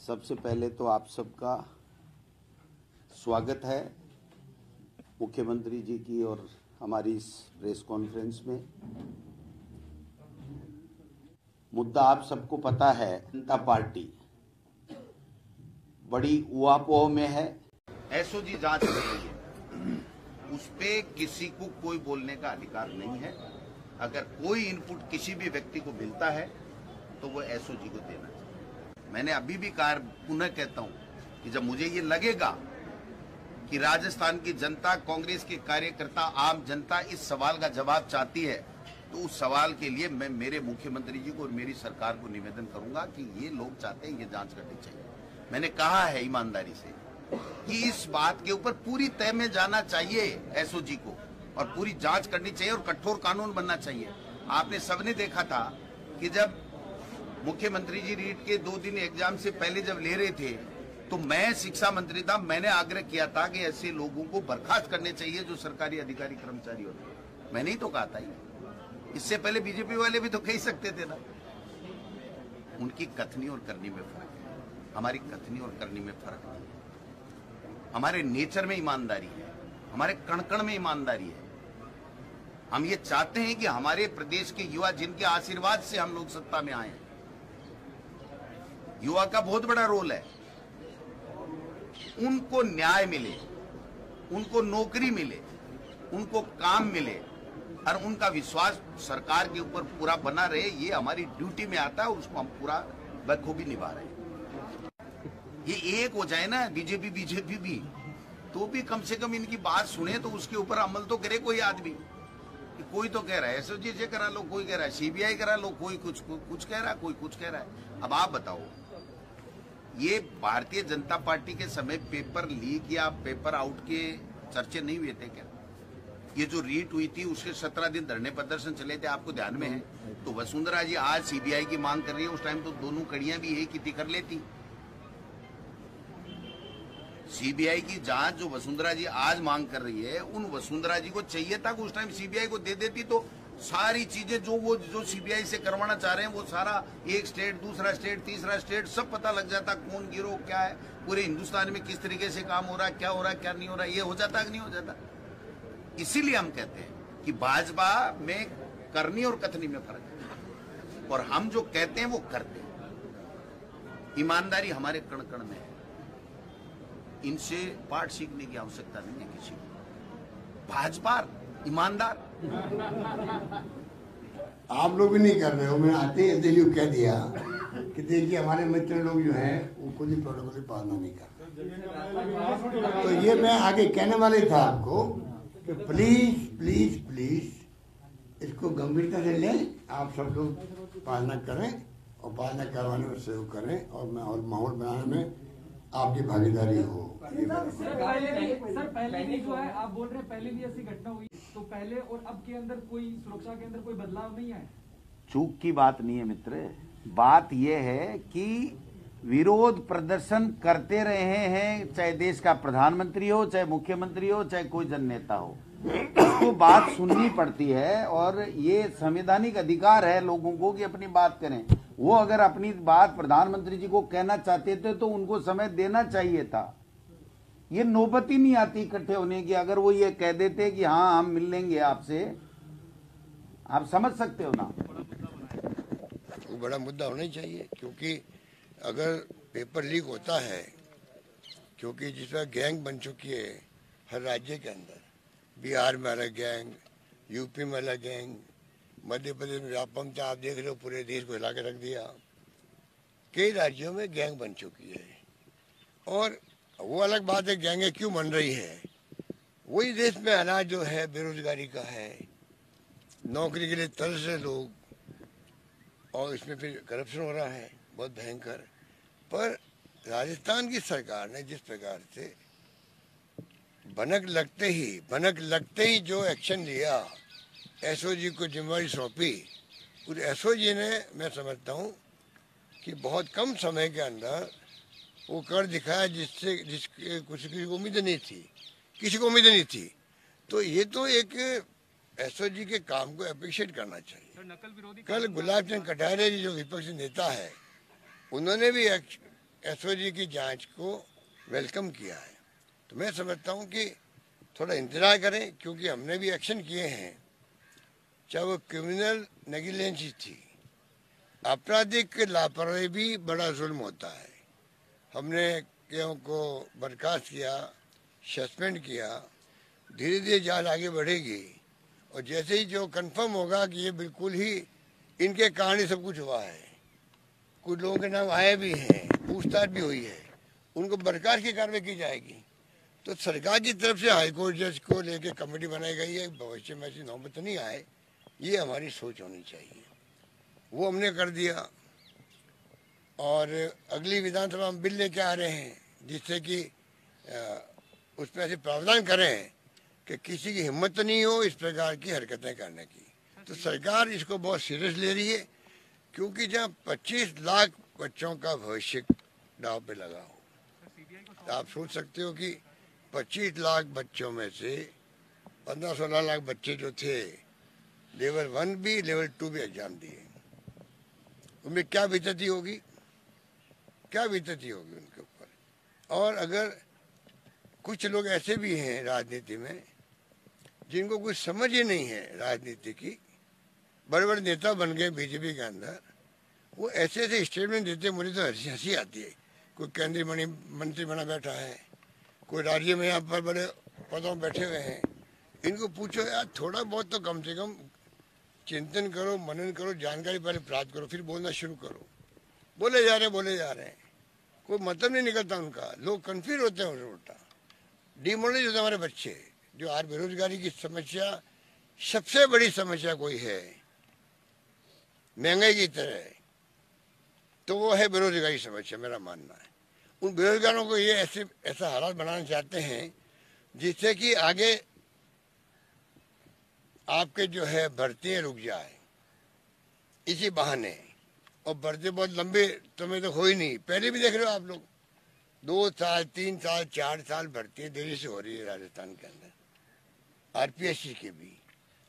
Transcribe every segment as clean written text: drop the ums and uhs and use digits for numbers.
सबसे पहले तो आप सबका स्वागत है मुख्यमंत्री जी की और हमारी इस प्रेस कॉन्फ्रेंस में। मुद्दा आप सबको पता है, जनता पार्टी बड़ी उहापोह में है। एसओजी जांच कर रही है, उस पे किसी को कोई बोलने का अधिकार नहीं है। अगर कोई इनपुट किसी भी व्यक्ति को मिलता है तो वो एसओजी को देना चाहिए। मैंने अभी भी कहा, पुनः कहता हूं कि जब मुझे ये लगेगा कि राजस्थान की जनता, कांग्रेस के कार्यकर्ता, आम जनता इस सवाल का जवाब चाहती है, तो उस सवाल के लिए मैं मेरे मुख्यमंत्री जी को और मेरी सरकार को निवेदन करूंगा कि ये लोग चाहते हैं, ये जांच करनी चाहिए। मैंने कहा है ईमानदारी से कि इस बात के ऊपर पूरी तय में जाना चाहिए एसओजी को, और पूरी जांच करनी चाहिए और कठोर कानून बनना चाहिए। आपने सबने देखा था कि जब मुख्यमंत्री जी रीट के 2 दिन एग्जाम से पहले जब ले रहे थे, तो मैं शिक्षा मंत्री था, मैंने आग्रह किया था कि ऐसे लोगों को बर्खास्त करने चाहिए जो सरकारी अधिकारी कर्मचारी होते हैं। मैंने ही तो कहा था। इससे पहले बीजेपी वाले भी तो कह सकते थे ना। उनकी कथनी और करनी में फर्क है, हमारी कथनी और करनी में फर्क है। हमारे नेचर में ईमानदारी है, हमारे कण कण में ईमानदारी है। हम ये चाहते हैं कि हमारे प्रदेश के युवा, जिनके आशीर्वाद से हम लोग सत्ता में आए हैं, युवा का बहुत बड़ा रोल है, उनको न्याय मिले, उनको नौकरी मिले, उनको काम मिले और उनका विश्वास सरकार के ऊपर पूरा बना रहे। ये हमारी ड्यूटी में आता है और उसको हम पूरा बखूबी निभा रहे हैं। ये एक हो जाए ना बीजेपी भी, तो भी कम से कम इनकी बात सुने तो उसके ऊपर अमल तो करे कोई आदमी। कोई तो कह रहा है एसओजी से करा लो, कोई कह रहा है सीबीआई करा लो, कोई कुछ कह रहा है, कोई कुछ कह रहा है। अब आप बताओ, ये भारतीय जनता पार्टी के समय पेपर लीक या पेपर आउट के चर्चे नहीं हुए थे क्या? ये जो रीट हुई थी उसके 17 दिन धरने प्रदर्शन चले थे, आपको ध्यान में है? तो वसुंधरा जी आज सीबीआई की मांग कर रही है, उस टाइम तो दोनों कड़ियां भी एक ही कर लेती। सीबीआई की जांच जो वसुंधरा जी आज मांग कर रही है, उन वसुंधरा जी को चाहिए था कि उस टाइम सीबीआई को दे देती, तो सारी चीजें जो सीबीआई से करवाना चाह रहे हैं वो सारा, एक स्टेट, दूसरा स्टेट, तीसरा स्टेट, सब पता लग जाता, कौन गिरोह क्या है, पूरे हिंदुस्तान में किस तरीके से काम हो रहा है, क्या हो रहा है, क्या नहीं हो रहा है, ये हो जाता कि नहीं हो जाता। इसीलिए हम कहते हैं कि भाजपा में करनी और कथनी में फर्क है, और हम जो कहते हैं वो करते हैं। ईमानदारी हमारे कण कण में है, इनसे पाठ सीखने की आवश्यकता नहीं है किसी को। भाजपा ईमानदार। आप लोग भी नहीं कर रहे हो। मैं आते ही दिल्ली कह दिया कि देखिए हमारे मित्र लोग जो हैं वो खुद ही प्रोटोकॉल की पालना नहीं करते। तो ये मैं आगे कहने वाले था आपको कि प्लीज प्लीज प्लीज इसको गंभीरता से लें, आप सब लोग पालना करें और पालना करवाने में सहयोग करें, और माहौल बनाने में आपकी भागीदारी हो। सर पहले भी जो है आप बोल रहे हैं, पहले भी ऐसी घटना हुई, तो पहले और अब के अंदर कोई सुरक्षा के अंदर कोई बदलाव नहीं है? चूक की बात नहीं है मित्र, बात यह है कि विरोध प्रदर्शन करते रहे हैं, चाहे देश का प्रधानमंत्री हो, चाहे मुख्यमंत्री हो, चाहे कोई जननेता हो, उसको बात सुननी पड़ती है, और ये संवैधानिक अधिकार है लोगों को कि अपनी बात करें। वो अगर अपनी बात प्रधानमंत्री जी को कहना चाहते थे तो उनको समय देना चाहिए था। ये नौबत ही नहीं आती इकट्ठे होने की। अगर वो ये कह देते कि हाँ हम मिल लेंगे आपसे, आप समझ सकते हो ना। वो बड़ा मुद्दा होना ही चाहिए, क्योंकि अगर पेपर लीक होता है, क्योंकि जिस तरह गैंग बन चुकी है हर राज्य के अंदर, बिहार में अलग गैंग, यूपी में अलग गैंग, मध्य प्रदेश में व्यापम था, आप देख रहे हो पूरे देश को हिला के रख दिया। कई राज्यों में गैंग बन चुकी है, और वो अलग बात है गैंगे क्यों बन रही है। वही देश में हालात जो है बेरोजगारी का है, नौकरी के लिए तरस रहे लोग, और इसमें फिर करप्शन हो रहा है बहुत भयंकर। पर राजस्थान की सरकार ने जिस प्रकार से भनक लगते ही जो एक्शन लिया, एसओजी को जिम्मेवारी सौंपी, उस एसओजी ने, मैं समझता हूँ कि बहुत कम समय के अंदर वो कर दिखाया जिससे किसी को उम्मीद नहीं थी। तो ये तो एक एसओजी के काम को अप्रिशिएट करना चाहिए। कल गुलाब चंद कटारिया जी जो विपक्षी नेता है, उन्होंने भी एसओजी की जांच को वेलकम किया है। तो मैं समझता हूं कि थोड़ा इंतजार करें, क्योंकि हमने भी एक्शन किए हैं, चाहे वो क्रिमिनल नेग्लिजेंसी थी, आपराधिक लापरवाही भी बड़ा जुल्म होता है। हमने केओं को बर्खास्त किया, सस्पेंड किया, धीरे धीरे जांच आगे बढ़ेगी और जैसे ही जो कंफर्म होगा कि ये बिल्कुल ही इनके कारण ही सब कुछ हुआ है, कुछ लोगों के नाम आए भी हैं, पूछताछ भी हुई है, उनको बर्खास्त की कार्रवाई की जाएगी। तो सरकार की तरफ से हाईकोर्ट जज को लेके कमेटी बनाई गई है, भविष्य में ऐसी नौबत नहीं आए, ये हमारी सोच होनी चाहिए। वो हमने कर दिया और अगली विधानसभा में बिल लेके आ रहे हैं जिससे कि उसमें ऐसे प्रावधान करें कि किसी की हिम्मत नहीं हो इस प्रकार की हरकतें करने की। तो सरकार इसको बहुत सीरियस ले रही है, क्योंकि जहाँ 25 लाख बच्चों का भविष्य दांव पे लगा हो, तो आप सोच सकते हो कि 25 लाख बच्चों में से 15-16 लाख बच्चे जो थे लेवल 1 भी लेवल 2 भी एग्जाम दिए, उनमें क्या बीतती होगी, क्या बीतती होगी उनके ऊपर। और अगर कुछ लोग ऐसे भी हैं राजनीति में जिनको कुछ समझ ही नहीं है राजनीति की, बड़े बड़े नेता बन गए बीजेपी के अंदर, वो ऐसे ऐसे स्टेटमेंट देते, मुझे तो हंसी आती है। कोई केंद्रीय मंत्री बना बैठा है, कोई राज्य में यहाँ पर बड़े पदों में बैठे हुए हैं, इनको पूछो यार थोड़ा बहुत तो कम से कम चिंतन करो, मनन करो, जानकारी पहले प्राप्त करो, फिर बोलना शुरू करो। बोले जा रहे हैं, कोई मतलब नहीं निकलता उनका, लोग कंफ्यूज होते हैं उल्टा, डिमोरलाइज होते हैं हमारे बच्चे। जो आज बेरोजगारी की समस्या सबसे बड़ी समस्या कोई है महंगाई की तरह, तो वो है बेरोजगारी समस्या, मेरा मानना है। उन बेरोजगारों को ये ऐसा हालात बनाना चाहते हैं जिससे कि आगे आपके जो है भर्तियां रुक जाए इसी बहाने, और भर्ती बहुत लंबे समय तक हो ही नहीं। पहले भी देख रहे हो आप लोग, 2 साल 3 साल 4 साल भर्ती देरी से हो रही है राजस्थान के अंदर, आरपीएससी की भी।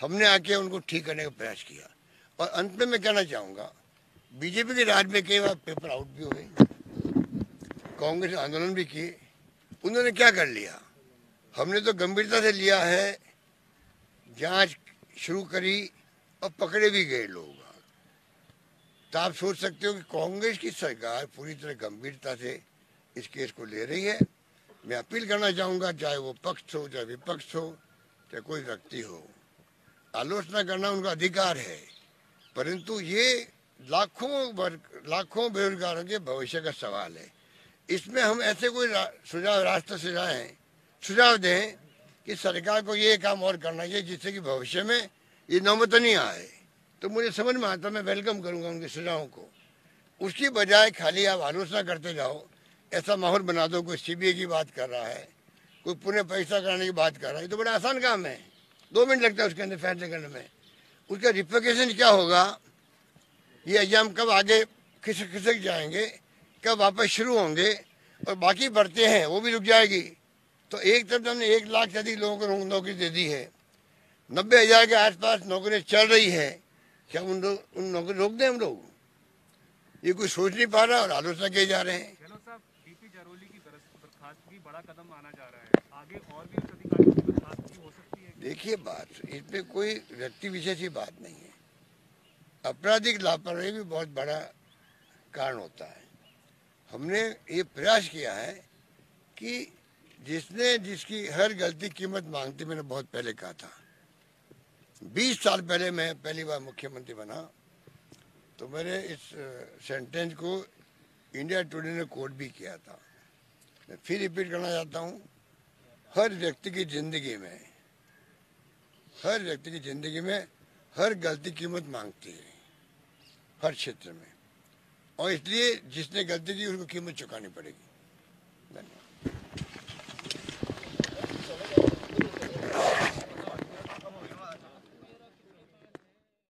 हमने आके उनको ठीक करने का प्रयास किया। और अंत में मैं कहना चाहूंगा, बीजेपी के राज में कई बार पेपर आउट भी हुए, कांग्रेस आंदोलन भी किए, उन्होंने क्या कर लिया, हमने तो गंभीरता से लिया है, जांच शुरू करी और पकड़े भी गए लोग। तो आप सोच सकते हो कि कांग्रेस की सरकार पूरी तरह गंभीरता से इस केस को ले रही है। मैं अपील करना चाहूंगा, चाहे वो पक्ष हो चाहे विपक्ष हो चाहे कोई व्यक्ति हो, आलोचना करना उनका अधिकार है, परंतु ये लाखों बेरोजगारों के भविष्य का सवाल है। इसमें हम ऐसे कोई रास्ता सुझाव दें कि सरकार को ये काम और करना चाहिए जिससे कि भविष्य में ये नौबत नहीं आए, तो मुझे समझ में आता, मैं वेलकम करूंगा उनके सुझावों को। उसकी बजाय खाली आप आलोचना करते जाओ, ऐसा माहौल बना दो, कोई सीबीआई की बात कर रहा है, कोई पुनः परीक्षा कराने की बात कर रहा है, तो बड़ा आसान काम है, 2 मिनट लगता है उसके अंदर फैसले करने में। उसका रिप्लिकेशन क्या होगा, ये एग्जाम कब आगे खिसक जाएंगे, कब वापस शुरू होंगे, और बाकी बढ़ते हैं वो भी रुक जाएगी। तो एक तरफ हमने 1 लाख से अधिक लोगों को नौकरी दे दी है, 90,000 के आसपास नौकरी चल रही है, क्या उन नौकरी रोक दें हम लोग? ये कोई सोच नहीं पा रहा और आलोचना किए जा रहे हैं। गहलोत साहब, डीपी जरौली की बर्खास्तगी बड़ा कदम माना जा रहा है, आगे और भी अधिकारियों की बर्खास्तगी हो सकती है? देखिए, बात इसमें कोई व्यक्ति विशेष की बात नहीं है, आपराधिक लापरवाही भी बहुत बड़ा कारण होता है। हमने ये प्रयास किया है कि जिसकी हर गलती कीमत मांगती, मैंने बहुत पहले कहा था, 20 साल पहले मैं पहली बार मुख्यमंत्री बना, तो मैंने इस सेंटेंस को इंडिया टुडे ने कोट भी किया था। मैं फिर रिपीट करना चाहता हूँ, हर व्यक्ति की जिंदगी में हर गलती कीमत मांगती है, हर क्षेत्र में, और इसलिए जिसने गलती की उसको कीमत चुकानी पड़ेगी। धन्यवाद।